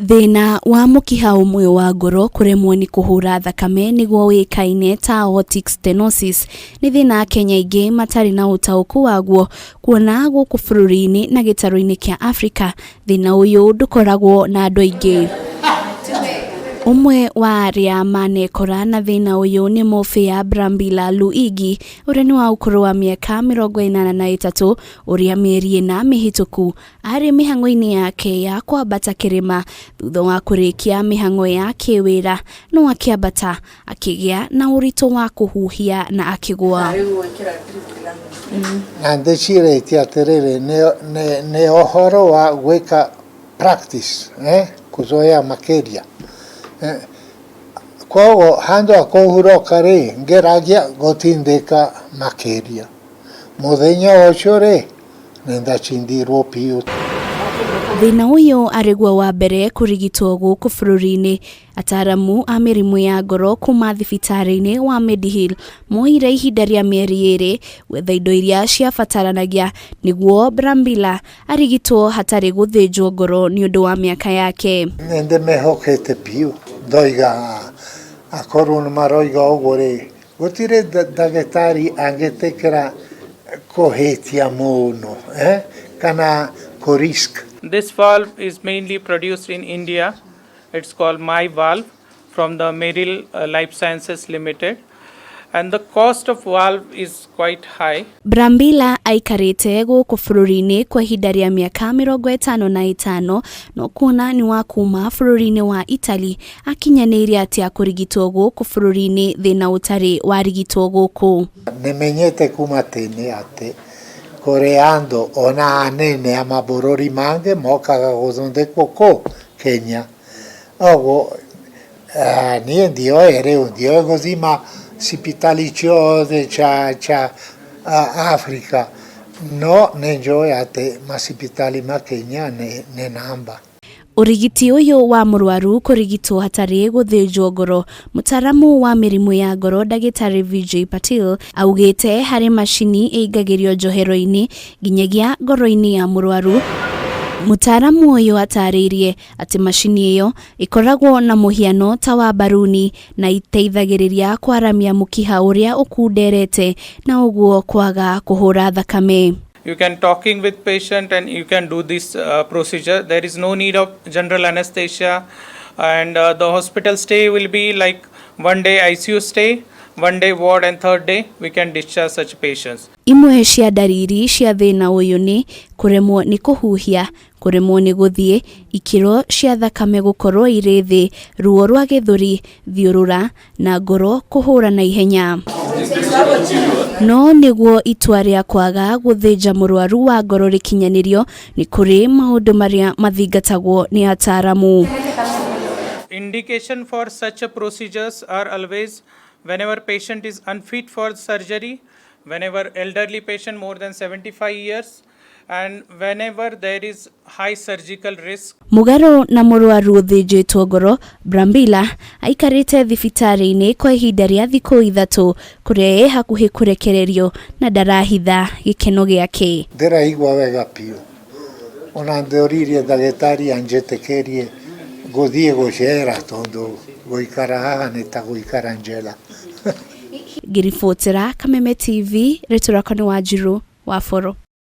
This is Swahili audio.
Thiina wa mukiha umwe wa ngoro kuremwo ni kuhura thakame niguo wikaine ta aortic stenosis ni thina Kenya ingi matari na utauku waguo kuona guku bururi-ini na gitaro-ini kia Africa. Thina uyu ndukoragwo na andu aingi. Umwe wa aria manekora na thina uyu ni mufia Brambila Luigi uria ni wa ukuru wa miaka 83 uria mieri 4 mihituku ari mihango-ini yake ya kwambata kirima thutha wa kurikia mihango ya kiwira no akiambata akigia na uritu wa kuhuhia na akigwa. Na ndecirĩtie atĩrĩrĩ nĩ ũhoro wa gwĩka practice kuzoea makeria koguo handu ha kũhurũka rĩ ngeragia gũtindĩka makeria muthenya ũcio rĩ nĩndacindirwo biũ. Thina uyu ariguo wambere kurigitwo guku bururi-ini. Ataaramu a mirimu ya ngoro kuma Thibitari-ini wa Mediheal moire ihinda ria mieri 2 gwetha indo iria ciabataranagia niguo Brambila arigitwo hatari guthinjwo ngoro ni undu wa miaka yake. Nĩndĩmehokete biũ ndoiga akorwo nĩmaroiga ũguo rĩ gũtirĩ ndagĩtarĩ angĩtĩkĩra kũhĩtia mũno kana kũrisk. This valve is mainly produced in India. It's called My Valve from the Mediheal Life Sciences Limited. And the cost of valve is quite high. Brambila aikarite guku bururi-ini kwa ihinda ria miaka 55 no kuona ni wa kuma bururi-ini wa Italy akinyanĩire atia kurigitwo guku bururi-ini thina utari warigitwo guku. Nimenyete kuma tene ati koreando ona anene a mabururi mange mokaga guthondekwo ku Kenya. Oguo niĩ ndioe rĩu ndioe gũthima sipitali ciothe cha Africa no nĩnjũĩ atĩ masipitali ma Kenya nĩ namba. Urigiti uyu wa murwaru kurigitwo hatari guthinjwo ngoro. Mutaaramu wa mirimu ya ngoro ndagitari VJ Patil augite hari mashini igagirio njohero-ini nginyagia ngoro-ini ya murwaru. Mutaaramu uyu ataririe ati mashini iyo ikoragwo na muhiano ta wa baruni na iteithagiriria kwaramia mukiha uria ukunderete na uguo kwaga kuhura thakame. You can talking with patient and you can do this procedure. There is no need of general anesthesia and the hospital stay will be like 1 day ICU stay, 1 day ward and 3rd day we can discharge such patients. Imwe cia dariri cia thina uyu ni kuremwo ni kuhuhia, kuremwo ni guthie, ikiro cia thakame gukorwo iri thi, ruo rwa githuri, thiurura na ngoro kuhura na ihenya. No niguo itua ria kwaga guthinja murwaru wa ngoro rikinyanirio ni kuri maundu maria mathingatagwo ni ataaramu. Indication for such procedures are always whenever patient is unfit for surgery, whenever elderly patient more than 75 years and whenever there is high surgical risk. Mugaro na murwaru uthinjitwo ngoro, Brambila aikarite Thibitari-ini kwa ihinda ria thiku 3 kuria hakuhi kurekererio na ndarahitha gikeno giake. Ndĩraigua wega biũ ona ndoririe ndagĩtarĩ anjĩtĩkĩrie gũthiĩ gũcera tondu gũikara haha nĩ ta gũikara njera. Ngiribotera Kameme TV, rĩtwa rĩakwa nĩ Wanjiru wa Foro.